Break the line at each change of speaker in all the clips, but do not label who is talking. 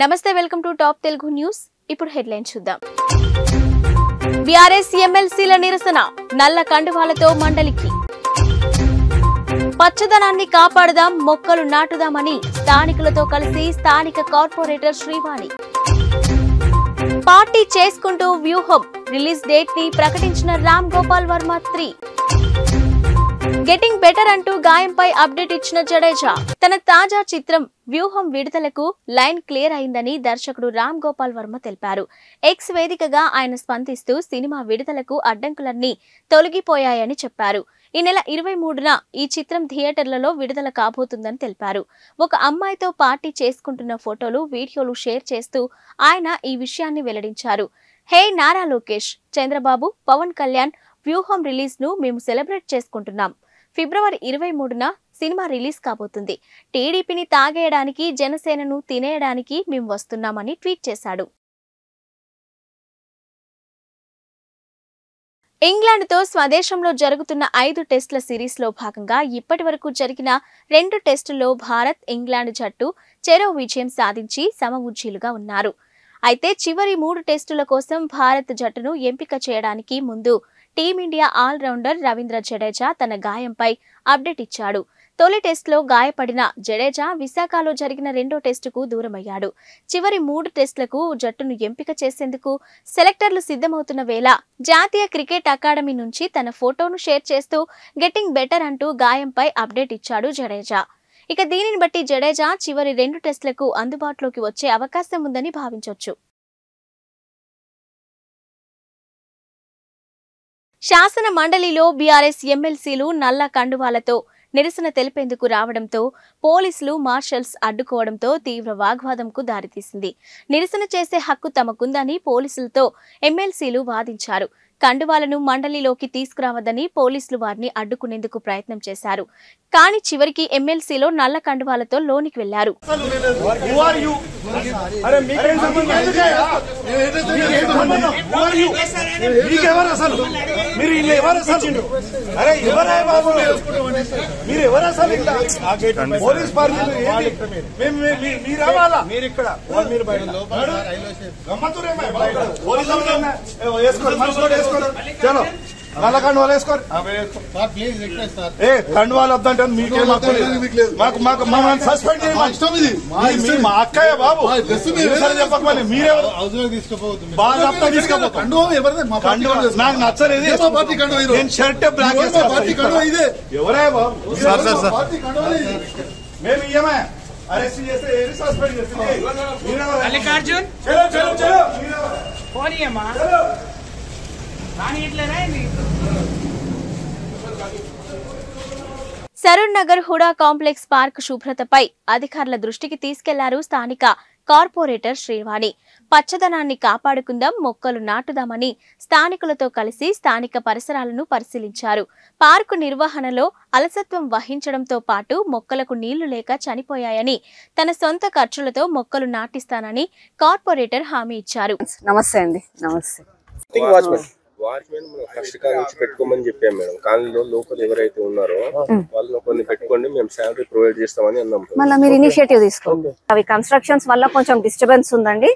నమస్తే, welcome to top Telugu news. ఇప్పుడు headline చూద్దాం. బీఆర్ఎస్ ఎమ్మెల్సీల నిరసన, నల్ల కండువాలతో మండలికి. పచ్చదనాన్ని కాపాడదాం, మొక్కలు నాటుదామని స్థానికులతో కలిసి స్థానిక కార్పొరేటర్ శ్రీవాణి. పార్టీ చేసుకుంటూ వ్యూహం, రిలీజ్ డేట్ ని ప్రకటించిన రామ్ గోపాల్ వర్మ 3. గెటింగ్ బెటర్ అంటూ గాయంపై అప్డేట్ ఇచ్చిన జడేజా. తన తాజా చిత్రం వ్యూహం విడుదలకు లైన్ క్లియర్ అయిందని దర్శకుడు రామ్ గోపాల్ వర్మ తెలిపారు. ఎక్స్ వేదికగా ఆయన స్పందిస్తూ సినిమా విడుదలకు అడ్డంకులన్నీ తొలగిపోయాయని చెప్పారు. ఈ నెల 23న ఈ చిత్రం థియేటర్లలో విడుదల కాబోతుందని తెలిపారు. ఒక అమ్మాయితో పార్టీ చేసుకుంటున్న ఫోటోలు, వీడియోలు షేర్ చేస్తూ ఆయన ఈ విషయాన్ని వెల్లడించారు. హే నారా లోకేష్, చంద్రబాబు, పవన్ కళ్యాణ్, వ్యూహం రిలీజ్ ను మేము సెలబ్రేట్ చేసుకుంటున్నాం. ఫిబ్రవరి 23న సినిమా రిలీజ్ కాబోతుంది. టీడీపీని తాగేయడానికి, జనసేనను తినేయడానికి మేము వస్తున్నామని ట్వీట్ చేశాడు. ఇంగ్లాండ్తో స్వదేశంలో జరుగుతున్న 5 టెస్టుల సిరీస్లో భాగంగా ఇప్పటి వరకు జరిగిన 2 టెస్టుల్లో భారత్, ఇంగ్లాండ్ జట్టు చెరో విజయం సాధించి సమఉజ్జీలుగా ఉన్నారు. అయితే చివరి 3 టెస్టుల కోసం భారత్ జట్టును ఎంపిక చేయడానికి ముందు టీమిండియా ఆల్రౌండర్ రవీంద్ర జడేజా తన గాయంపై అప్డేట్ ఇచ్చాడు. తొలి టెస్టులో గాయపడిన జడేజా విశాఖలో జరిగిన 2వ టెస్టుకు దూరమయ్యాడు. చివరి 3 టెస్టులకు జట్టును ఎంపిక చేసేందుకు సెలెక్టర్లు సిద్ధమవుతున్న వేళ జాతీయ క్రికెట్ అకాడమీ నుంచి తన ఫోటోను షేర్ చేస్తూ గెటింగ్ బెటర్ అంటూ గాయంపై అప్డేట్ ఇచ్చాడు జడేజా. ఇక దీనిని బట్టి జడేజా చివరి 2 టెస్టులకు అందుబాటులోకి వచ్చే అవకాశం ఉందని భావించొచ్చు. శాసన మండలిలో బీఆర్ఎస్ ఎమ్మెల్సీలు నల్ల కండువాలతో నిరసన తెలిపేందుకు రావడంతో పోలీసులు, మార్షల్స్ అడ్డుకోవడంతో తీవ్ర వాగ్వాదంకు దారితీసింది. నిరసన చేసే హక్కు తమకుందని పోలీసులతో ఎమ్మెల్సీలు వాదించారు. కండువాలను మండలిలోకి తీసుకురావద్దని పోలీసులు వారిని అడ్డుకునేందుకు ప్రయత్నం చేశారు. కానీ చివరికి ఎమ్మెల్సీలో నల్ల కండువాలతో లోనికి వెళ్లారు.
చలో నల్ల కండువాలు వేసుకోరు. కండువాలు వద్దంటే మీకేం మమ్మల్ని సస్పెండ్ చేయండి. మా అక్కయ్య బాబు చెప్పకపోయి మీరెవరు బాగా తీసుకోపోతారు. నాకు నచ్చలేదు. నేను షర్ట్ బ్లాక్ ఎవరే బాబు మేము ఇయ్యమే అరెస్ట్ చేస్తే ఏది సస్పెండ్ చేస్తే
సరూర్ నగర్ హుడా కాంప్లెక్స్ పార్క్ శుభ్రతపై అధికారుల దృష్టికి తీసుకెళ్లారు స్థానిక కార్పొరేటర్ శ్రీవాణి. పచ్చదనాన్ని కాపాడుకుందాం, మొక్కలు నాటుదామని స్థానికులతో కలిసి స్థానిక పరిసరాలను పరిశీలించారు. పార్కు నిర్వహణలో అలసత్వం వహించడంతో పాటు మొక్కలకు నీళ్లు లేక చనిపోయాయని, తన సొంత ఖర్చులతో మొక్కలు నాటిస్తానని కార్పొరేటర్ హామీ ఇచ్చారు.
నమస్తే అండి. నమస్తే.
వాచ్మెన్ ఫస్ట్ కాల్ నుంచి పెట్టుకోమని చెప్పాం మేడం. కాలనీలో లోకల్ ఎవరైతే ఉన్నారో వాళ్ళు కొన్ని పెట్టుకోండి, మేము శాలరీ ప్రొవైడ్ చేస్తామని అన్నాం.
మళ్ళీ మీరు ఇనిషియేటివ్ తీసుకోండి. అవి కన్స్ట్రక్షన్స్ వల్ల కొంచెం డిస్టర్బెన్స్ ఉందండి.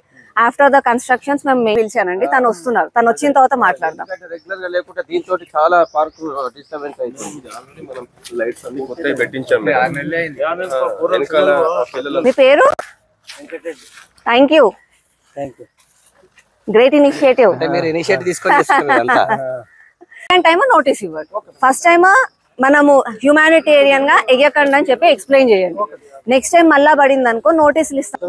ఆఫ్టర్ ద కన్స్ట్రక్షన్స్ మేము పిలిచానండి. తను వస్తున్నారు. తను వచ్చిన తర్వాత మాట్లాడదాం.
రెగ్యులర్ గా లేకుంటే దీంతో చాలా పార్క్ డిస్టర్బెన్స్ అవుతుంది. ఆల్రెడీ మనం లైట్స్ అన్ని కొత్తగా పెట్టించాం.
మీ పేరు? Thank you. Great initiative. Time notice ఇవ్వండి. ఫస్ట్ టైమ్ మనము హ్యూమానిటేరియన్ గా ఎగకండి అని చెప్పి ఎక్స్ప్లెయిన్ చేయండి. నెక్స్ట్ టైం మళ్ళా పడింది అనుకో నోటీసులు ఇస్తాం.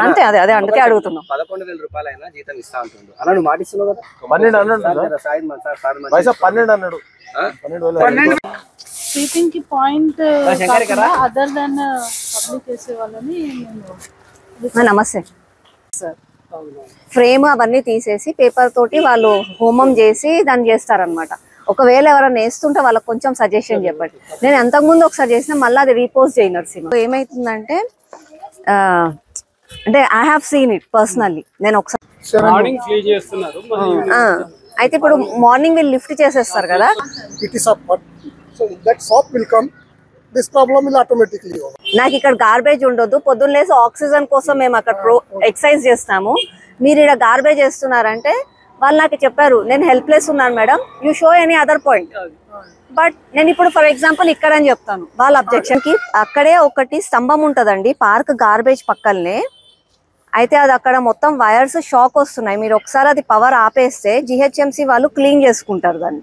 అంతే, అదే అదే అందుకే అడుగుతున్నాం.
11,000 రూపాయలైనా జీతం ఇస్తా అంటుండు.
అలా నువ్వు మాట ఇస్తున్నావు కదా. 12 అన్నాడు.
స్లీపింగ్ కి పాయింట్ అదర్ దెన్ పబ్లిక్ చేసే వాళ్ళని.
నమస్తే సార్. ఫ్రేమ్ అవన్నీ తీసేసి పేపర్ తోటి వాళ్ళు హోమం చేసి దాన్ని చేస్తారనమాట. ఒకవేళ ఎవరైనా వేస్తుంటే వాళ్ళకి కొంచెం సజెషన్ చెప్పండి. నేను అంతకుముందు ఒకసారి చేసిన మళ్ళీ అది రీపోస్ట్ చేయను. సినిమా ఏమైతుందంటే అంటే I have seen it personally. నేను ఒకసారి అయితే ఇప్పుడు మార్నింగ్ వీళ్ళు లిఫ్ట్ చేసేస్తారు కదా.
that soap will come, this problem will automatically over.
నాకు ఇక్కడ గార్బేజ్ ఉండొద్దు, పొద్దున్న లేసి ఆక్సిజన్ కోసం మేము అక్కడ ఎక్సర్సైజ్ చేస్తాము, మీరు ఇక్కడ గార్బేజ్ వేస్తున్నారంటే వాళ్ళు నాకు చెప్పారు నేను హెల్ప్లెస్ ఉన్నాను madam, you show any other point. But నేను ఇప్పుడు ఫర్ ఎగ్జాంపుల్ ఇక్కడ అని చెప్తాను, వాళ్ళ అబ్జెక్షన్ కి అక్కడే ఒకటి స్తంభం ఉంటదండి పార్క్ గార్బేజ్ పక్కనే, అయితే అది అక్కడ మొత్తం వైర్స్ షాక్ వస్తున్నాయి, మీరు ఒకసారి అది పవర్ ఆపేస్తే జిహెచ్ఎంసీ వాళ్ళు క్లీన్ చేసుకుంటారు దాన్ని.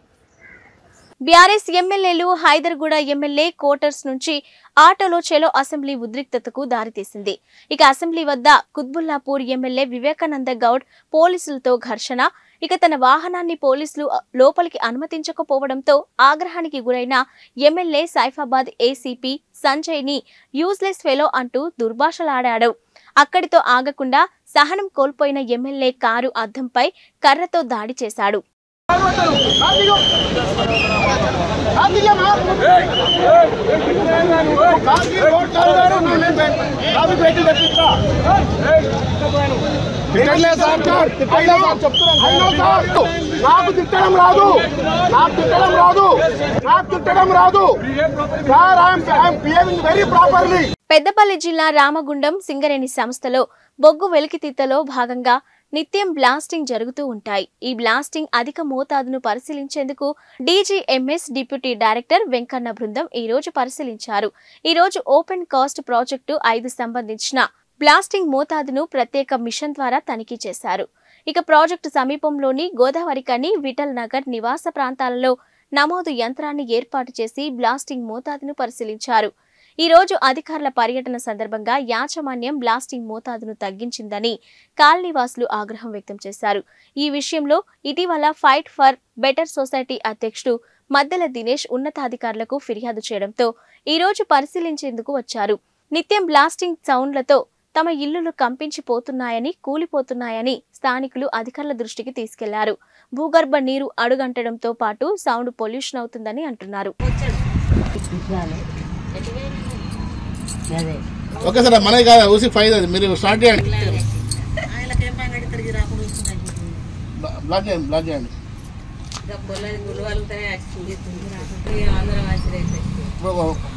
బీఆర్ఎస్ ఎమ్మెల్యేలు హైదర్గూడ ఎమ్మెల్యే క్వార్టర్స్ నుంచి ఆటోలో చెలో అసెంబ్లీ ఉద్రిక్తతకు దారితీసింది. ఇక అసెంబ్లీ వద్ద కుత్బుల్లాపూర్ ఎమ్మెల్యే వివేకానంద గౌడ్ పోలీసులతో ఘర్షణ. ఇక తన వాహనాన్ని పోలీసులు లోపలికి అనుమతించకపోవడంతో ఆగ్రహానికి గురైన ఎమ్మెల్యే సైఫాబాద్ ఏసీపీ సంజయ్ ని యూజ్లెస్ ఫెలో అంటూ దుర్భాషలాడాడు. అక్కడితో ఆగకుండా సహనం కోల్పోయిన ఎమ్మెల్యే కారు అద్దంపై కర్రతో దాడి చేశాడు. పెద్దపల్లి జిల్లా రామగుండం సింగరేణి సంస్థలో బొగ్గు వెలికితీతలో భాగంగా నిత్యం బ్లాస్టింగ్ జరుగుతూ ఉంటాయి. ఈ బ్లాస్టింగ్ అధిక మోతాదును పరిశీలించేందుకు డీజీఎంఎస్ డిప్యూటీ డైరెక్టర్ వెంకన్న బృందం ఈ రోజు పరిశీలించారు. ఈ రోజు ఓపెన్ కాస్ట్ ప్రాజెక్టు 5 సంబంధించిన బ్లాస్టింగ్ మోతాదును ప్రత్యేక మిషన్ ద్వారా తనిఖీ చేశారు. ఇక ప్రాజెక్టు సమీపంలోని గోదావరికని విఠల్ నగర్ నివాస ప్రాంతాలలో నమోదు యంత్రాన్ని ఏర్పాటు చేసి బ్లాస్టింగ్ మోతాదును పరిశీలించారు. ఈ రోజు అధికారుల పర్యటన సందర్భంగా యాజమాన్యం బ్లాస్టింగ్ మోతాదును తగ్గించిందని కాలనీవాసులు ఆగ్రహం వ్యక్తం చేశారు. ఈ విషయంలో ఇటీవల ఫైట్ ఫర్ బెటర్ సొసైటీ అధ్యక్షుడు మద్దెల దినేష్ ఉన్నతాధికారులకు ఫిర్యాదు చేయడంతో ఈ రోజు పరిశీలించేందుకు వచ్చారు. నిత్యం బ్లాస్టింగ్ సౌండ్లతో తమ ఇల్లులు కంపించిపోతున్నాయని, కూలిపోతున్నాయని స్థానికులు అధికారుల దృష్టికి తీసుకెళ్లారు. భూగర్భ నీరు అడుగంటడంతో పాటు సౌండ్ పొల్యూషన్ అవుతుందని అంటున్నారు.
ఓకే సార్, మనకి కాదు ఊసి ఫైదా, మీరు స్టార్ట్ చేయండి, బ్లాక్ చేయండి, బ్లాక్ చేయండి.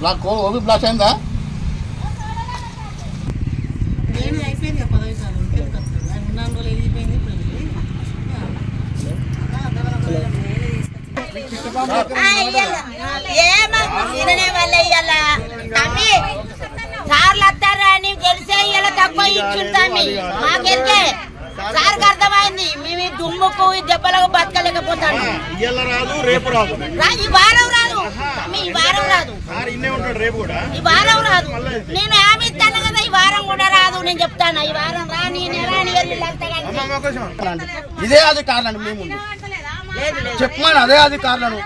బ్లాక్ ఓబీ బ్లాక్ అయిందా?
సార్లు వస్తారా అని గెలిచే ఇలా తక్కువ ఇచ్చుంటామి మాకెళ్తే సార్కి అర్థమైంది మేము ఈ దుమ్ముకు ఈ దెబ్బలకు బతకలేకపోతాను.
రేపు రాదు,
ఈ వారం రాదు, ఈ వారం రాదు, ఈ వారం రాదు. నేను హామీ ఇస్తాను కదా, ఈ వారం కూడా రాదు. నేను చెప్తాను ఈ వారం రా,
ఇదే అధికారులను మేము చెప్పమని, అదే అధికారులను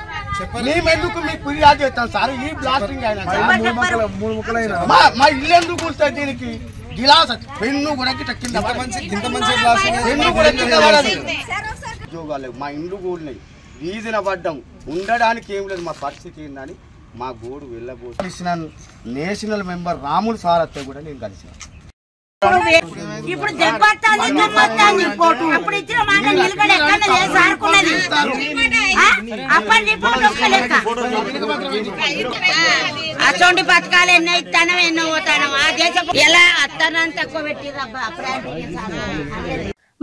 మేము ఎందుకు మీకు ఫిర్యాదు చేస్తాం సార్? ఈ బ్లాస్టింగ్ అయినా మా ఇల్లు ఎందుకు కూర్చొని దీనికి గిలాస పెన్ను కూడా కింద ఉద్యోగాలు మా ఇండ్లు కూడినాయి, వీధిన పడ్డం, ఉండడానికి ఏం లేదు. మా పరిస్థితి ఏందని మా గోడు వెళ్ళబోతున్న నేషనల్ మెంబర్ రాములు సార్ అత్తే కూడా నేను కలిసిన.
ఇప్పుడు అప్పుడు ఇచ్చిన మాట నిలకడ ఎక్కడ సారుకున్నది అటువంటి పథకాలు ఎన్నో ఇస్తానో ఎన్నో పోతాను. ఆ దేశం ఎలా అత్తనని తక్కువ పెట్టిరబ్బా.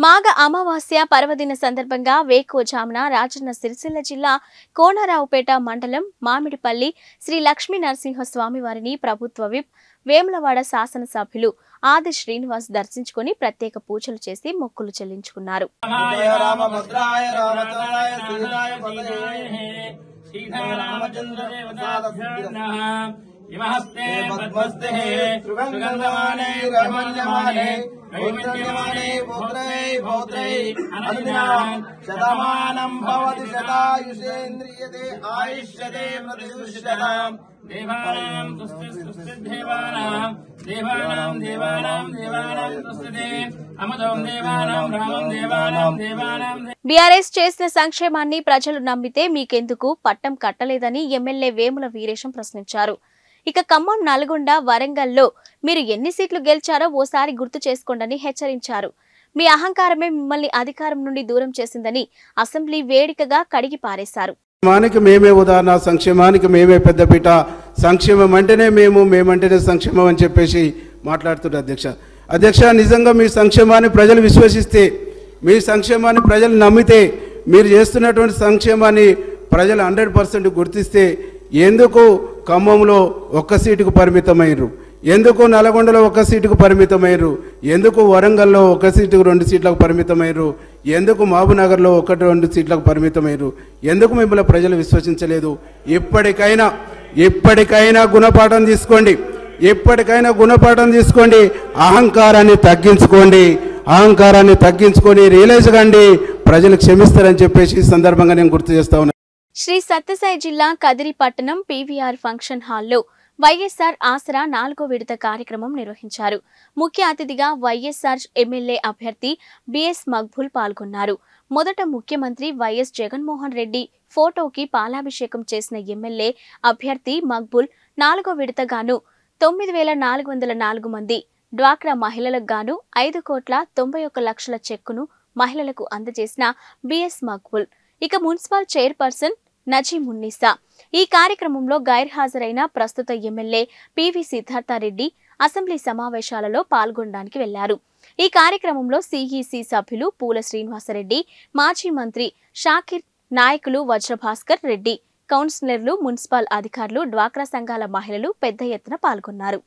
మాఘ అమావాస్య పర్వదిన సందర్భంగా వేకోజామున రాజన్న సిరిసిల్ల జిల్లా కోనరావుపేట మండలం మామిడిపల్లి శ్రీ లక్ష్మీ నరసింహస్వామి వారిని ప్రభుత్వ విప్ వేములవాడ శాసనసభ్యులు ఆది శ్రీనివాస్ దర్శించుకుని ప్రత్యేక పూజలు చేసి మొక్కులు చెల్లించుకున్నారు.
శతమానం భవతి శతాయుషేంద్రియతే ఆయుష్యతే ప్రతిదుష్యతాం దేవానాం దేవానాం దేవానాం దేవానాం దేవానాం స్తుస్తే అమదం దేవానాం రామం దేవానాం దేవానాం.
బీఆర్ఎస్ చేసిన సంక్షేమాన్ని ప్రజలు నమ్మితే మీకెందుకు పట్టం కట్టలేదని ఎమ్మెల్యే వేముల వీరేశం ప్రశ్నించారు. ఇక ఖమ్మం, నల్గొండ, వరంగల్లో మీరు ఎన్ని సీట్లు గెలిచారో ఓసారి గుర్తు చేసుకోండని హెచ్చరించారు. మీ అహంకారమే మిమ్మల్ని అధికారం నుండి దూరం చేసిందని అసెంబ్లీ వేదికగా కడిగి పారేశారు.
సంక్షేమానికి మేమే ఉదాహరణ, సంక్షేమానికి మేమే పెద్దపీట, సంక్షేమం అంటేనే మేమంటేనే సంక్షేమం అని చెప్పేసి మాట్లాడుతున్నారు అధ్యక్ష. నిజంగా మీ సంక్షేమాన్ని ప్రజలు విశ్వసిస్తే, మీ సంక్షేమాన్ని ప్రజలు నమ్మితే, మీరు చేస్తున్నటువంటి సంక్షేమాన్ని ప్రజలు 100% గుర్తిస్తే ఎందుకు ఖమ్మంలో 1 సీటుకు పరిమితమయ్యారు, ఎందుకు నల్గొండలో 1 సీటుకు పరిమితమయ్యారు, ఎందుకు వరంగల్లో 1 సీటుకు 2 సీట్లకు పరిమితమయ్యారు, ఎందుకు మహబూబ్నగర్లో 1-2 సీట్లకు పరిమితమయ్యారు, ఎందుకు మిమ్మల్ని ప్రజలు విశ్వసించలేదు? ఇప్పటికైనా గుణపాఠం తీసుకోండి, అహంకారాన్ని తగ్గించుకొని రియలైజ్ కండి, ప్రజలు క్షమిస్తారని చెప్పేసి ఈ సందర్భంగా నేను గుర్తు చేస్తా ఉన్నాను.
శ్రీ సత్యసాయి జిల్లా కదిరి పట్టణం పీవీఆర్ ఫంక్షన్ హాల్లో వైఎస్ఆర్ ఆసరా 4వ విడత కార్యక్రమం నిర్వహించారు. ముఖ్య అతిథిగా వైఎస్ఆర్ ఎమ్మెల్యే అభ్యర్థి బిఎస్ మక్బుల్ పాల్గొన్నారు. మొదట ముఖ్యమంత్రి వైఎస్ జగన్మోహన్ రెడ్డి ఫోటోకి పాలాభిషేకం చేసిన ఎమ్మెల్యే అభ్యర్థి మక్బుల్ 4వ విడతగాను 9,404 మంది డ్వాక్రా మహిళలకు గాను 5,91,00,000 చెక్కును మహిళలకు అందజేసిన బిఎస్ మక్బుల్. ఇక మున్సిపల్ చైర్పర్సన్ నజీమున్నీసా ఈ కార్యక్రమంలో గైర్హాజరైన ప్రస్తుత ఎమ్మెల్యే పివి సిద్ధార్థారెడ్డి అసెంబ్లీ సమావేశాలలో పాల్గొనడానికి వెళ్లారు. ఈ కార్యక్రమంలో సిఈసి సభ్యులు పూల శ్రీనివాసరెడ్డి, మాజీ మంత్రి షాకిర్, నాయకులు వజ్రభాస్కర్ రెడ్డి, కౌన్సిలర్లు, మున్సిపల్ అధికారులు, డ్వాక్రా సంఘాల మహిళలు పెద్ద ఎత్తున పాల్గొన్నారు.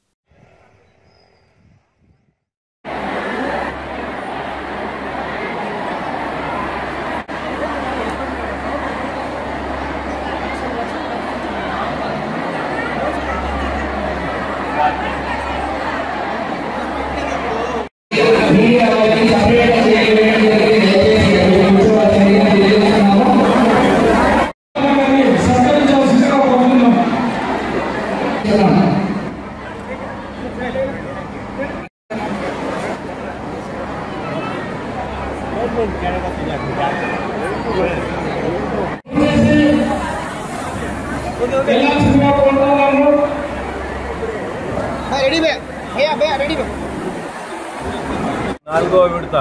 నాలుగవ విడత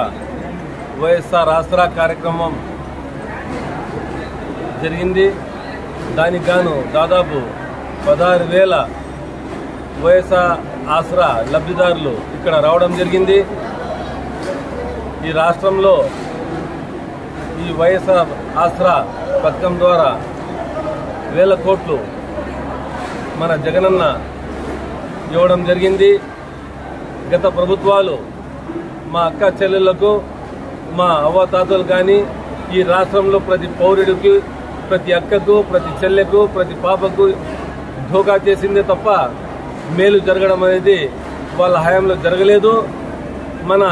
వైఎస్ఆర్ ఆసరా కార్యక్రమం జరిగింది. దానికి గాను దాదాపు 16,000 వైఎస్ఆర్ ఆసరా లబ్ధిదారులు ఇక్కడ రావడం జరిగింది. ఈ రాష్ట్రంలో ఈ వైఎస్ఆర్ ఆసరా పథకం ద్వారా 1,000 కోట్లు మన జగనన్న ఇవ్వడం జరిగింది. గత ప్రభుత్వాలు మా అక్క చెల్లెళ్లకు, మా అవ్వతాతలు కానీ ఈ రాష్ట్రంలో ప్రతి పౌరుడికి, ప్రతి అక్కకు, ప్రతి చెల్లెకు, ప్రతి పాపకు ధోకా చేసిందే తప్ప మేలు జరగడం అనేది వాళ్ళ హయాంలో జరగలేదు. మన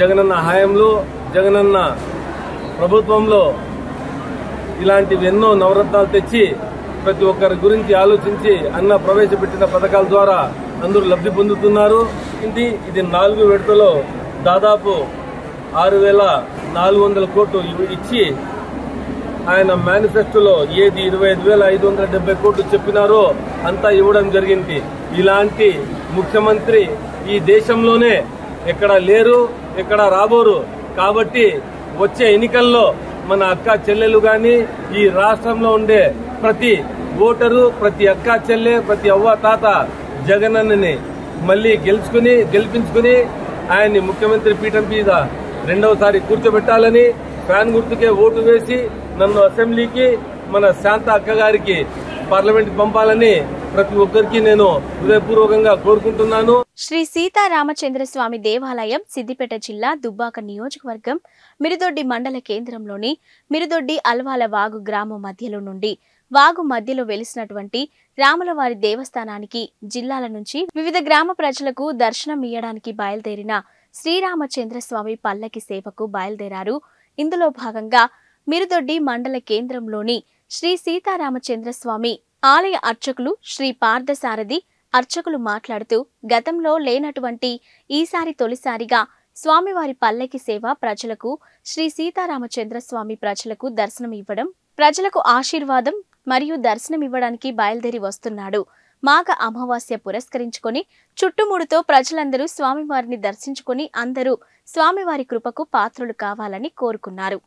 జగనన్న హయాంలో, జగనన్న ప్రభుత్వంలో ఇలాంటివి ఎన్నో నవరత్నాలు తెచ్చి ప్రతి ఒక్కరి గురించి ఆలోచించి అన్న ప్రవేశపెట్టిన పథకాల ద్వారా అందరూ లబ్ధి పొందుతున్నారు. ఇది 4వ విడతలో దాదాపు 6,400 కోట్లు ఇచ్చి ఆయన మేనిఫెస్టోలో ఏది 25,570 కోట్లు చెప్పినారో అంతా ఇవ్వడం జరిగింది. ఇలాంటి ముఖ్యమంత్రి ఈ దేశంలోనే ఎక్కడ లేరు, ఎక్కడ రాబోరు. కాబట్టి వచ్చే ఎన్నికల్లో మన అక్క చెల్లెలు గాని, ఈ రాష్ట్రంలో ఉండే ప్రతి ఓటరు, ప్రతి అక్క చెల్లె, ప్రతి అవ్వ తాత జగనన్నని మళ్లీ గెలిపించుకుని ఆయన్ని ముఖ్యమంత్రి పీఠం మీద 2వసారి కూర్చోబెట్టాలని, ఫ్యాన్ గుర్తుకే ఓటు వేసి నన్ను అసెంబ్లీకి, మన శాంత అక్క గారికి పార్లమెంట్ పంపాలని ప్రతి ఒక్కరికి నేను హృదయపూర్వకంగా కోరుకుంటున్నాను.
శ్రీ సీతారామచంద్రస్వామి దేవాలయం సిద్దిపేట జిల్లా దుబ్బాక నియోజకవర్గం మిరుదొడ్డి మండల కేంద్రంలోని మిరుదొడ్డి అల్వాల వాగు గ్రామం మధ్యలో నుండి వాగు మధ్యలో వెలిసినటువంటి రాములవారి దేవస్థానానికి జిల్లాల నుంచి వివిధ గ్రామ ప్రజలకు దర్శనం ఇయ్యడానికి బయలుదేరిన శ్రీరామచంద్రస్వామి పల్లకి సేవకు బయలుదేరారు. ఇందులో భాగంగా మిరుదొడ్డి మండల కేంద్రంలోని శ్రీ సీతారామచంద్రస్వామి ఆలయ అర్చకులు శ్రీ పార్థసారథి అర్చకులు మాట్లాడుతూ, గతంలో లేనటువంటి ఈసారి తొలిసారిగా స్వామివారి పల్లకి సేవ ప్రజలకు, శ్రీ సీతారామచంద్రస్వామి ప్రజలకు దర్శనం ఇవ్వడం, ప్రజలకు ఆశీర్వాదం మరియు దర్శనం ఇవ్వడానికి బయలుదేరి వస్తున్నాడు. మాఘ అమావాస్య పురస్కరించుకొని చుట్టుముడుతో ప్రజలందరూ స్వామివారిని దర్శించుకొని అందరూ స్వామివారి కృపకు పాత్రులు కావాలని కోరుకున్నారు.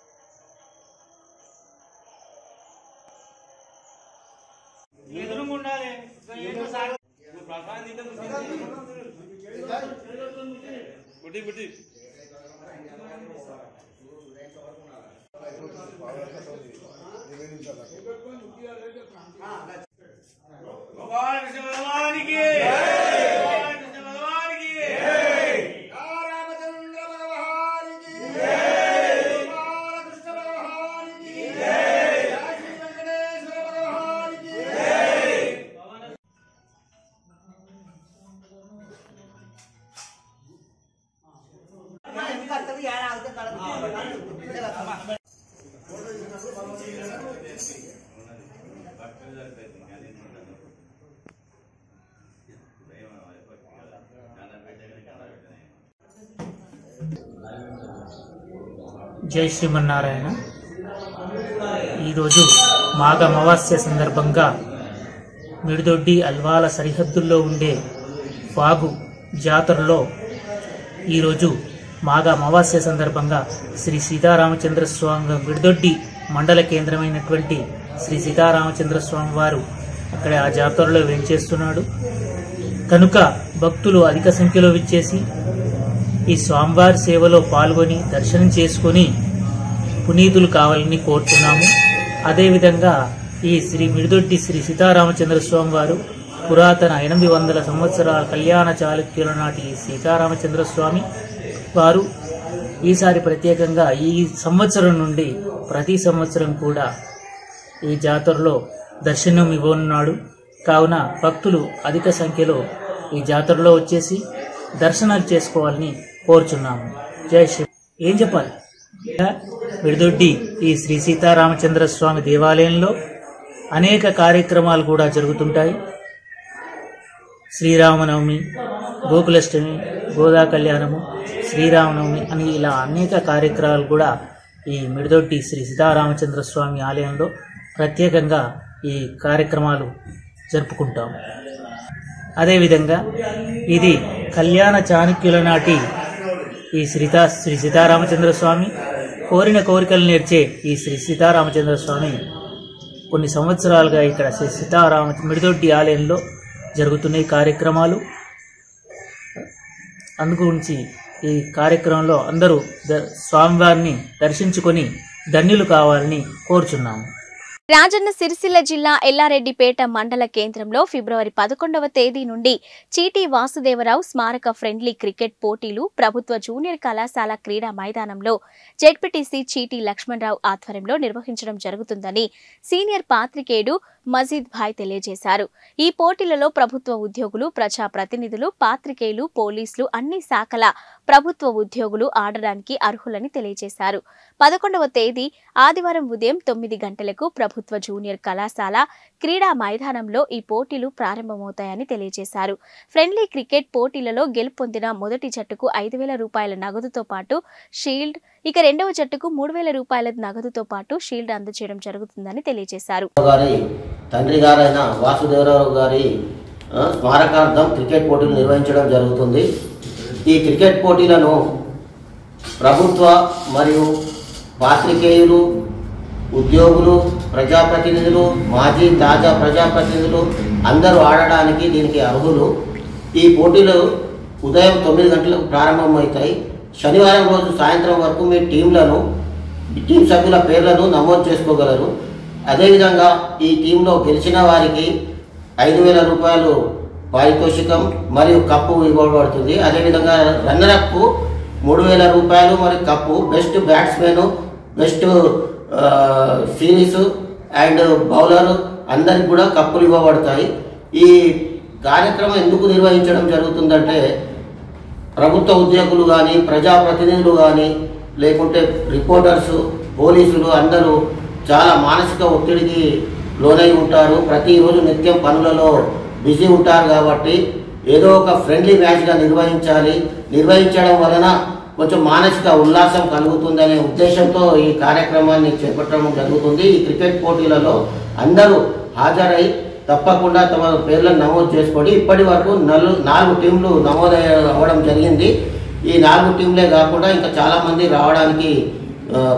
జై శ్రీమన్నారాయణ. ఈరోజు మాఘ అమావాస్య సందర్భంగా మిడిదొడ్డి అల్వాల సరిహద్దుల్లో ఉండే వాగు జాతరలో ఈరోజు మాఘ అమావాస్య సందర్భంగా శ్రీ సీతారామచంద్ర స్వామి మిడిదొడ్డి మండల కేంద్రమైనటువంటి శ్రీ సీతారామచంద్ర స్వామి వారు అక్కడ ఆ జాతరలో వెంచేస్తున్నాడు కనుక భక్తులు అధిక సంఖ్యలో విచ్చేసి ఈ స్వామివారి సేవలో పాల్గొని దర్శనం చేసుకొని పునీతులు కావాలని కోరుతున్నాము. అదేవిధంగా ఈ శ్రీ మిడిదొడ్డి శ్రీ సీతారామచంద్ర స్వామి వారు పురాతన 800 సంవత్సరాల కళ్యాణ చాళుక్యుల నాటి సీతారామచంద్ర స్వామి వారు ఈసారి ప్రత్యేకంగా ఈ సంవత్సరం నుండి ప్రతి సంవత్సరం కూడా ఈ జాతరలో దర్శనం ఇవ్వనున్నాడు. కావున భక్తులు అధిక సంఖ్యలో ఈ జాతరలో వచ్చేసి దర్శనాలు చేసుకోవాలని కోరుచున్నాము. జై శ్రీ. ఏం చెప్పాలి? మిడిదొడ్డి ఈ శ్రీ సీతారామచంద్ర స్వామి దేవాలయంలో అనేక కార్యక్రమాలు కూడా జరుగుతుంటాయి. శ్రీరామనవమి, గోకులాష్టమి, గోదా కళ్యాణము, శ్రీరామనవమి అని ఇలా అనేక కార్యక్రమాలు కూడా ఈ మిడిదొడ్డి శ్రీ సీతారామచంద్ర స్వామి ఆలయంలో ప్రత్యేకంగా ఈ కార్యక్రమాలు జరుపుకుంటాం. అదేవిధంగా ఇది కళ్యాణ చాణక్యుల నాటి ఈ శ్రీ సీతారామచంద్ర స్వామి కోరిన కోరికలు నేర్చే ఈ శ్రీ సీతారామచంద్ర స్వామి కొన్ని సంవత్సరాలుగా ఇక్కడ శ్రీ మిడిదొడ్డి ఆలయంలో జరుగుతున్న కార్యక్రమాలు. అందుగురించి ఈ కార్యక్రమంలో అందరూ స్వామివారిని దర్శించుకొని ధన్యులు కావాలని కోరుచున్నాము.
రాజన్న సిరిసిల్ల జిల్లా ఎల్లారెడ్డిపేట మండల కేంద్రంలో ఫిబ్రవరి 11వ తేదీ నుండి చీటీ వాసుదేవరావు స్మారక ఫ్రెండ్లీ క్రికెట్ పోటీలు ప్రభుత్వ జూనియర్ కళాశాల క్రీడా మైదానంలో జెడ్పీటీసీ చీటీ లక్ష్మణరావు ఆధ్వర్యంలో నిర్వహించడం జరుగుతుందని సీనియర్ పాత్రికేయుడు మజీద్ భాయ్ తెలియజేశారు. ఈ పోటీలలో ప్రభుత్వ ఉద్యోగులు, ప్రజాప్రతినిధులు, పాత్రికేయులు, పోలీసులు అన్ని శాఖల ప్రభుత్వ ఉద్యోగులు ఆడడానికి అర్హులని తెలియజేశారు. 11వ తేదీ ఆదివారం ఉదయం 9 గంటలకు ప్రభుత్వ జూనియర్ కళాశాల క్రీడా మైదానంలో ఈ పోటీలు ప్రారంభమవుతాయని తెలియజేశారు. ఫ్రెండ్లీ క్రికెట్ పోటీలలో గెలుపొందిన మొదటి జట్టుకు 5,000 రూపాయల నగదుతో పాటు షీల్డ్, ఇక రెండవ జట్టుకు 3,000 రూపాయల నగదుతో పాటు షీల్డ్ అందజేయడం జరుగుతుందని తెలియజేశారు.
తండ్రి గారైన వాసుదేవరావు గారి స్మారకార్థం క్రికెట్ పోటీలు నిర్వహించడం జరుగుతుంది. ఈ క్రికెట్ పోటీలను ప్రభుత్వ మరియు పాత్రికేయులు, ఉద్యోగులు, ప్రజాప్రతినిధులు, మాజీ తాజా ప్రజాప్రతినిధులు అందరూ ఆడడానికి దీనికి అర్హులు. ఈ పోటీలు ఉదయం 9 గంటలకు ప్రారంభమవుతాయి. శనివారం రోజు సాయంత్రం వరకు మీ టీం సభ్యుల పేర్లను నమోదు చేసుకోగలరు. అదేవిధంగా ఈ టీంలో గెలిచిన వారికి 5,000 రూపాయలు పారితోషికం మరియు కప్పు ఇవ్వబడుతుంది. అదేవిధంగా రన్నరప్కు 3,000 రూపాయలు మరియు cup, best batsmen, best series and bowler అందరికి కూడా కప్పులు ఇవ్వబడతాయి. ఈ కార్యక్రమం ఎందుకు నిర్వహించడం జరుగుతుందంటే ప్రభుత్వ ఉద్యోగులు కానీ, ప్రజాప్రతినిధులు కానీ, లేకుంటే రిపోర్టర్సు, పోలీసులు అందరూ చాలా మానసిక ఒత్తిడికి లోనై ఉంటారు. ప్రతిరోజు నిత్యం పనులలో బిజీ ఉంటారు. కాబట్టి ఏదో ఒక ఫ్రెండ్లీ మ్యాచ్గా నిర్వహించడం వలన కొంచెం మానసిక ఉల్లాసం కలుగుతుందనే ఉద్దేశంతో ఈ కార్యక్రమాన్ని చేపట్టడం జరుగుతుంది. ఈ క్రికెట్ పోటీలలో అందరూ హాజరై తప్పకుండా తమ పేర్లను నమోదు చేసుకోండి. ఇప్పటి వరకు 4 టీంలు అవ్వడం జరిగింది. ఈ 4 టీంలే కాకుండా ఇంకా చాలామంది రావడానికి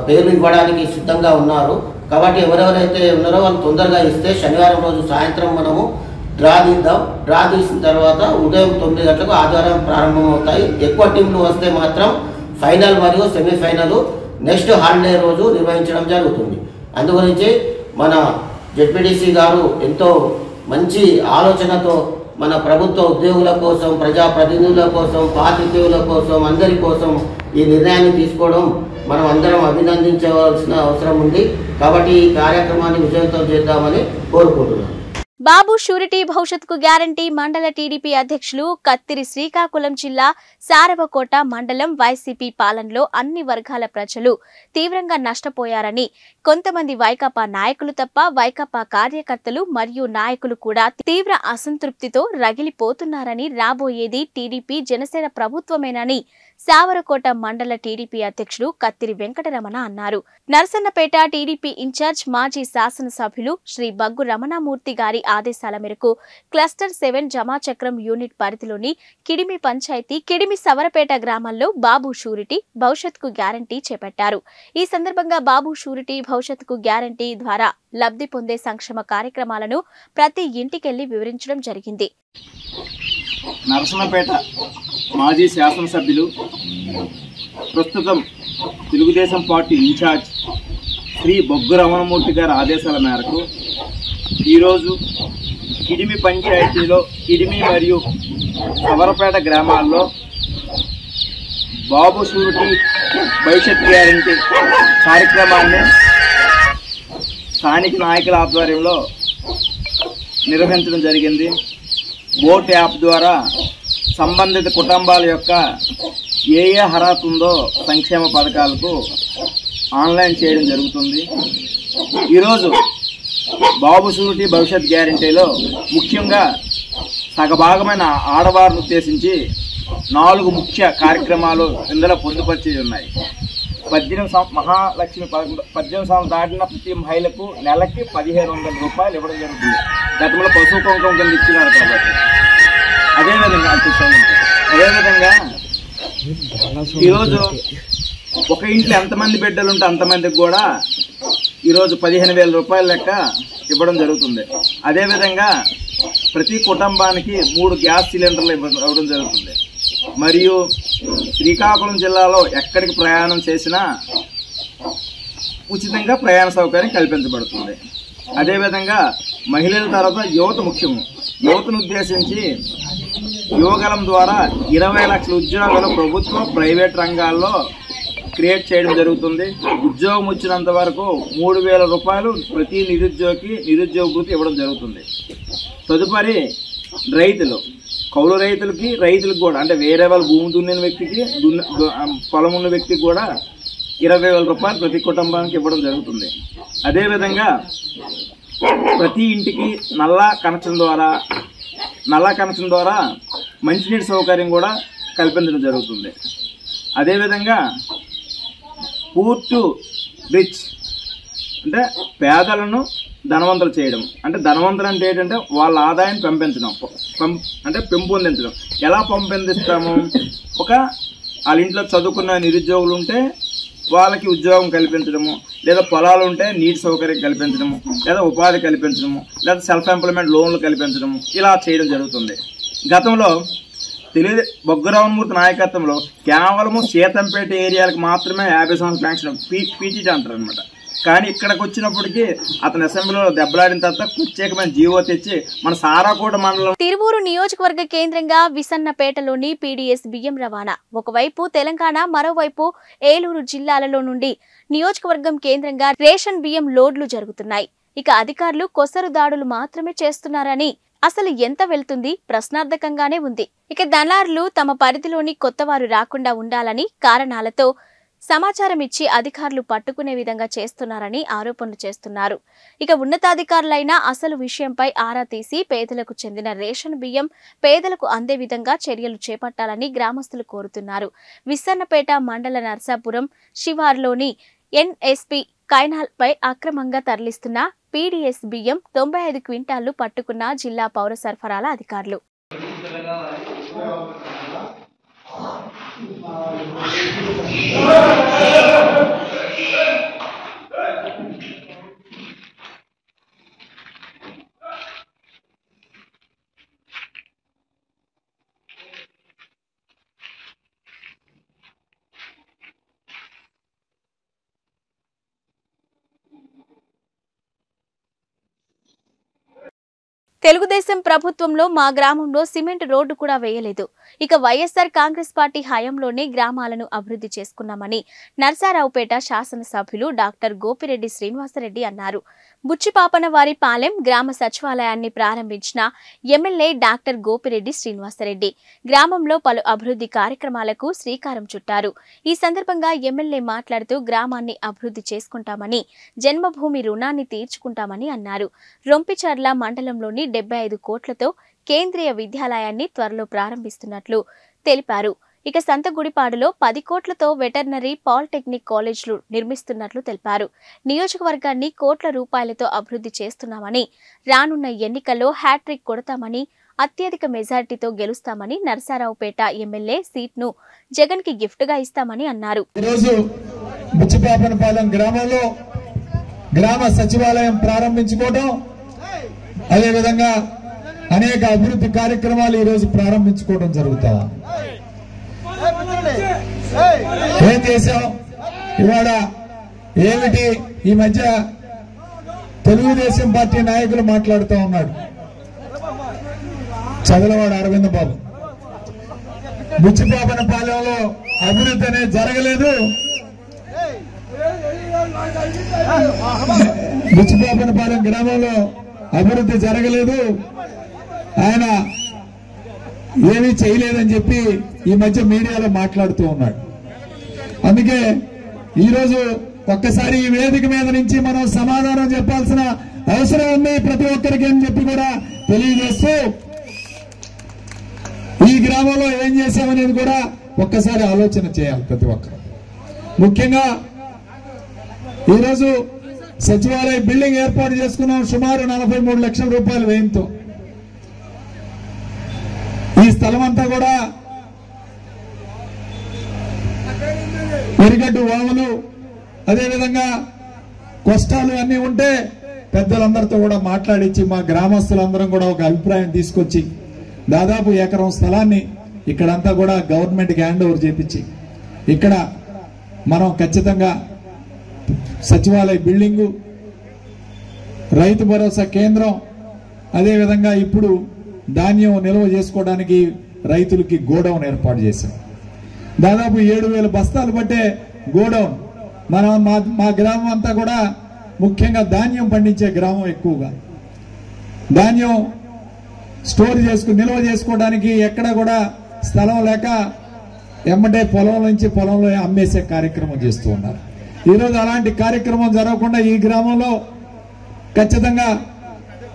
పేర్లు ఇవ్వడానికి సిద్ధంగా ఉన్నారు. కాబట్టి ఎవరెవరైతే ఉన్నారో వాళ్ళు తొందరగా ఇస్తే శనివారం రోజు సాయంత్రం మనము డ్రా తీద్దాం. డ్రా తీసిన తర్వాత ఉదయం 9 గంటలకు ఆదివారం ప్రారంభమవుతాయి. ఎక్కువ టీంలు వస్తే మాత్రం ఫైనల్ మరియు సెమీఫైనల్ నెక్స్ట్ హాలిడే రోజు నిర్వహించడం జరుగుతుంది. అందుగురించి మన జెడ్పీటీసీ గారు ఎంతో మంచి ఆలోచనతో మన ప్రభుత్వ ఉద్యోగుల కోసం, ప్రజాప్రతినిధుల కోసం, పాత్రికేయుల కోసం, అందరి కోసం ఈ నిర్ణయాన్ని తీసుకోవడం మనం అందరం అభినందించవలసిన అవసరం ఉంది. కాబట్టి ఈ కార్యక్రమాన్ని విజయవంతం చేద్దామని కోరుకుంటున్నాను.
బాబు షూరిటీ భవిష్యత్కు గ్యారంటీ మండల టీడీపీ అధ్యక్షులు కత్తిరి శ్రీకాకుళం జిల్లా సారవకోట మండలం వైసీపీ పాలనలో అన్ని వర్గాల ప్రజలు తీవ్రంగా నష్టపోయారని, కొంతమంది వైకాపా నాయకులు తప్ప వైకాపా కార్యకర్తలు మరియు నాయకులు కూడా తీవ్ర అసంతృప్తితో రగిలిపోతున్నారని, రాబోయేది టీడీపీ జనసేన ప్రభుత్వమేనని సావరకోట మండల టీడీపీ అధ్యక్షుడు కత్తిరి వెంకటరమణ అన్నారు. నరసన్నపేట టీడీపీ ఇన్ఛార్జ్ మాజీ శాసనసభ్యులు శ్రీ బగ్గు రమణమూర్తి గారి ఆదేశాల మేరకు క్లస్టర్ 7 జమాచక్రం యూనిట్ పరిధిలోని కిడిమి పంచాయతీ కిడిమి సవరపేట గ్రామాల్లో బాబు షూరిటీ భవిష్యత్కు గ్యారంటీ చేపట్టారు. ఈ సందర్భంగా బాబు షూరిటీ భవిష్యత్కు గ్యారంటీ ద్వారా లబ్ధి పొందే సంక్షేమ కార్యక్రమాలను ప్రతి ఇంటికెళ్లి వివరించడం జరిగింది.
నరసన్నపేట మాజీ శాసనసభ్యులు, ప్రస్తుతం తెలుగుదేశం పార్టీ ఇన్ఛార్జ్ శ్రీ బొగ్గు రమణమూర్తి గారి ఆదేశాల మేరకు ఈరోజు కిడిమి పంచాయతీలో కిడిమి మరియు సవరపేట గ్రామాల్లో బాబు షూరిటీ భవిష్యత్ గ్యారంటీ కార్యక్రమాన్ని స్థానిక నాయకుల ఆధ్వర్యంలో నిర్వహించడం జరిగింది. బోట్ యాప్ ద్వారా సంబంధిత కుటుంబాల యొక్క ఏ అర్హత ఉందో సంక్షేమ పథకాలకు ఆన్లైన్ చేయడం జరుగుతుంది. ఈరోజు బాబు షూరిటీ భవిష్యత్ గ్యారంటీలో ముఖ్యంగా సగభాగమైన ఆడవారిని ఉద్దేశించి 4 ముఖ్య కార్యక్రమాలు ఇందులో పొందుపరిచి ఉన్నాయి. 18 మహాలక్ష్మి 18 సంవత్సరాలు దాటిన ప్రతి మహిళకు నెలకి 1500 రూపాయలు ఇవ్వడం జరుగుతుంది. గతంలో పశువు కుంకుమ కింద ఇచ్చినారు కాబట్టి. అదేవిధంగా ఈరోజు ఒక ఇంట్లో ఎంతమంది బిడ్డలు ఉంటే అంతమందికి కూడా ఈరోజు 15,000 రూపాయల లెక్క ఇవ్వడం జరుగుతుంది. అదేవిధంగా ప్రతి కుటుంబానికి 3 గ్యాస్ సిలిండర్లు ఇవ్వడం జరుగుతుంది. మరియు శ్రీకాకుళం జిల్లాలో ఎక్కడికి ప్రయాణం చేసినా ఉచితంగా ప్రయాణ సౌకర్యం కల్పించబడుతుంది. అదేవిధంగా మహిళల తర్వాత యువత ముఖ్యము. యువతను ఉద్దేశించి యువగలం ద్వారా 20 లక్షల ఉద్యోగాలు ప్రభుత్వ ప్రైవేట్ రంగాల్లో క్రియేట్ చేయడం జరుగుతుంది. ఉద్యోగం వచ్చినంత వరకు 3,000 రూపాయలు ప్రతి నిరుద్యోగ భృతి ఇవ్వడం జరుగుతుంది. తదుపరి రైతులు, కౌలు రైతులకు కూడా, అంటే వేరే వాళ్ళ భూమి దున్నిన వ్యక్తికి, పొలం ఉన్న వ్యక్తికి కూడా 20,000 రూపాయలు ప్రతి కుటుంబానికి ఇవ్వడం జరుగుతుంది. అదేవిధంగా ప్రతి ఇంటికి నల్లా కనెక్షన్ ద్వారా మంచినీటి సౌకర్యం కూడా కల్పించడం జరుగుతుంది. అదేవిధంగా పూర్ టు రిచ్, అంటే పేదలను ధనవంతులు చేయడం. అంటే ధనవంతులు అంటే ఏంటంటే వాళ్ళ ఆదాయం పెంపొందించడం. ఎలా పెంపొందిస్తాము? వాళ్ళ ఇంట్లో చదువుకున్న నిరుద్యోగులు ఉంటే వాళ్ళకి ఉద్యోగం కల్పించడము, లేదా పొలాలు ఉంటే నీటి సౌకర్యం కల్పించడము, లేదా ఉపాధి కల్పించడము, లేదా సెల్ఫ్ ఎంప్లాయ్మెంట్ లోన్లు కల్పించడము, ఇలా చేయడం జరుగుతుంది. గతంలో బొగ్గు రమణమూర్తి నాయకత్వంలో కేవలము సీతంపేట ఏరియాలకు మాత్రమే 50 సంవత్సరాల శాంక్షన్ పీజీ అంటారు అనమాట. కానీ ఇక్కడికి వచ్చినప్పటికీ అతని అసెంబ్లీలో దెబ్బలాడిన తర్వాత ప్రత్యేకమైన జీవో తెచ్చి మన సారాకోట మండలం
తిరువూరు నియోజకవర్గ కేంద్రంగా విసన్నపేటలోని పీడీఎస్ బియ్యం రవాణా ఒకవైపు తెలంగాణ, మరోవైపు ఏలూరు జిల్లాలలో నుండి నియోజకవర్గం కేంద్రంగా రేషన్ బియ్యం లోడ్లు జరుగుతున్నాయి. ఇక అధికారులు కొసరు దాడులు మాత్రమే చేస్తున్నారని, అసలు ఎంత వెళ్తుంది ప్రశ్నార్థకంగానే ఉంది. ఇక దళారులు తమ పరిధిలోని కొత్తవారు రాకుండా ఉండాలని కారణాలతో సమాచారం ఇచ్చి అధికారులు పట్టుకునే విధంగా చేస్తున్నారని ఆరోపణలు చేస్తున్నారు. ఇక ఉన్నతాధికారులైన అసలు విషయంపై ఆరా తీసి పేదలకు చెందిన రేషన్ బియ్యం పేదలకు అందే విధంగా చర్యలు చేపట్టాలని గ్రామస్తులు కోరుతున్నారు. విసన్నపేట మండల నర్సాపురం శివార్లోని ఎన్ఎస్పి కైనాల్ పై అక్రమంగా తరలిస్తున్న పీడీఎస్ బియ్యం 95 క్వింటాళ్లు పట్టుకున్న జిల్లా పౌర సరఫరాల అధికారులు. తెలుగుదేశం ప్రభుత్వంలో మా గ్రామంలో సిమెంట్ రోడ్డు కూడా వేయలేదు. ఇక వైఎస్ఆర్ కాంగ్రెస్ పార్టీ హయాంలోనే గ్రామాలను అభివృద్ధి చేసుకున్నామని నర్సారావుపేట శాసనసభ్యులు డాక్టర్ గోపిరెడ్డి శ్రీనివాసరెడ్డి అన్నారు. బుచ్చిపాపనవారి పాలెం గ్రామ సచివాలయాన్ని ప్రారంభించిన ఎమ్మెల్యే డాక్టర్ గోపిరెడ్డి శ్రీనివాసరెడ్డి గ్రామంలో పలు అభివృద్ధి కార్యక్రమాలకు శ్రీకారం చుట్టారు. ఈ సందర్భంగా ఎమ్మెల్యే మాట్లాడుతూ గ్రామాన్ని అభివృద్ధి చేసుకుంటామని, జన్మభూమి రుణాన్ని తీర్చుకుంటామని అన్నారు. రొంపిచర్ల మండలంలోని 75 కోట్లతో కేంద్రీయ విద్యాలయాన్ని త్వరలో ప్రారంభిస్తున్నట్లు తెలిపారు. ఇక సంతగుడిపాడులో 10 కోట్లతో వెటర్నరీ పాలిటెక్నిక్ కాలేజీలు నిర్మిస్తున్నట్లు తెలిపారు. నియోజకవర్గాన్ని కోట్ల రూపాయలతో అభివృద్ధి చేస్తున్నామని, రానున్న ఎన్నికల్లో హ్యాట్రిక్ కొడతామని, అత్యధిక మెజారిటీతో గెలుస్తామని, నర్సారావుపేట ఎమ్మెల్యే సీట్ను జగన్ కి గిఫ్ట్ గా ఇస్తామని అన్నారు.
గ్రామంలో గ్రామ సచివాలయం ప్రారంభించుకోవడం, అదేవిధంగా అనేక అభివృద్ధి కార్యక్రమాలు ఈ రోజు ప్రారంభించుకోవడం జరుగుతా. ఏం చేశాం ఇవాళ ఏమిటి? ఈ మధ్య తెలుగుదేశం పార్టీ నాయకులు మాట్లాడుతూ ఉన్నాడు. చదలవాడు అరవింద్ బాబు, బుచ్చిపాపనపాలెంలో అభివృద్ధి అనేది జరగలేదు, బుచ్చిపాపనపాలెం గ్రామంలో అభివృద్ధి జరగలేదు, ఆయన ఏమీ చేయలేదని చెప్పి ఈ మధ్య మీడియాలో మాట్లాడుతూ ఉన్నాడు. అందుకే ఈరోజు ఒక్కసారి ఈ వేదిక మీద నుంచి మనం సమాధానం చెప్పాల్సిన అవసరం ఉంది ప్రతి ఒక్కరికి అని చెప్పి కూడా తెలియజేస్తూ, ఈ గ్రామంలో ఏం చేశామనేది కూడా ఒక్కసారి ఆలోచన చేయాలి ప్రతి ఒక్కరు. ముఖ్యంగా ఈరోజు సచివాలయ బిల్డింగ్ ఏర్పాటు చేసుకున్నాం సుమారు 43 లక్షల రూపాయల వ్యయంతో. ఈ స్థలం అంతా కూడా ఎరిగడ్డు వాములు, అదేవిధంగా కష్టాలు అన్ని ఉంటే పెద్దలందరితో కూడా మాట్లాడించి మా గ్రామస్తులందరం కూడా ఒక అభిప్రాయం తీసుకొచ్చి దాదాపు ఎకరం స్థలాన్ని ఇక్కడంతా కూడా గవర్నమెంట్కి హ్యాండ్ ఓవర్ చేపించి ఇక్కడ మనం ఖచ్చితంగా సచివాలయ బిల్డింగు, రైతు భరోసా కేంద్రం, అదేవిధంగా ఇప్పుడు ధాన్యం నిల్వ చేసుకోవడానికి రైతులకి గోడౌన్ ఏర్పాటు చేశాం. దాదాపు 7,000 బస్తాలు పట్టే గోడౌన్. మా గ్రామం అంతా కూడా ముఖ్యంగా ధాన్యం పండించే గ్రామం. ఎక్కువగా ధాన్యం స్టోర్ చేసుకుని నిల్వ చేసుకోవడానికి ఎక్కడ కూడా స్థలం లేక ఎమ్మటే పొలం నుంచి పొలంలో అమ్మేసే కార్యక్రమం చేస్తూ ఉన్నారు. ఈరోజు అలాంటి కార్యక్రమం జరగకుండా ఈ గ్రామంలో ఖచ్చితంగా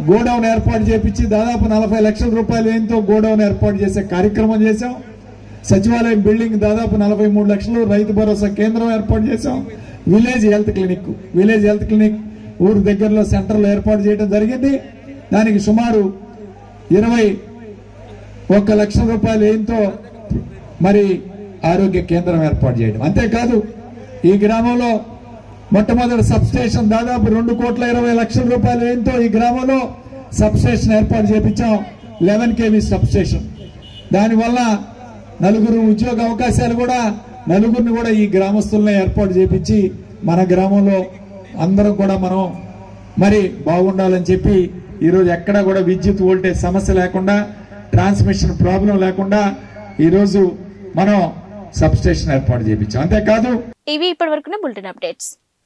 గోడౌన్ ఏర్పాటు చేపించి దాదాపు 40 లక్షల రూపాయలు వ్యయంతో గోడౌన్ ఏర్పాటు చేసే కార్యక్రమం చేశాం. సచివాలయం బిల్డింగ్ దాదాపు 43 లక్షలు, రైతు భరోసా కేంద్రం ఏర్పాటు చేశాం. విలేజ్ హెల్త్ క్లినిక్ ఊరు దగ్గరలో సెంటర్లో ఏర్పాటు చేయడం జరిగింది. దానికి సుమారు 21 లక్షల రూపాయలు వ్యయంతో మరి ఆరోగ్య కేంద్రం ఏర్పాటు చేయడం. అంతేకాదు ఈ గ్రామంలో మొట్టమొదటి సబ్ స్టేషన్ దాదాపు 2,20 లక్షల రూపాయల వ్యయంతో ఈ గ్రామంలో సబ్ స్టేషన్ ఏర్పాటు చేపించాం. 11 kV సబ్ స్టేషన్. దానివల్ల 4 ఉద్యోగ అవకాశాలు కూడా 4 కూడా ఈ గ్రామస్తులనే ఏర్పాటు చేపించి మన గ్రామంలో అందరం కూడా మనం మరి బాగుండాలని చెప్పి ఈరోజు ఎక్కడా కూడా విద్యుత్ వోల్టేజ్ సమస్య లేకుండా, ట్రాన్స్మిషన్ ప్రాబ్లం లేకుండా ఈరోజు మనం సబ్ స్టేషన్ ఏర్పాటు చేయించాం. అంతేకాదు
ఇవి ఇప్పటివరకున్న బులెటిన్ అప్డేట్స్.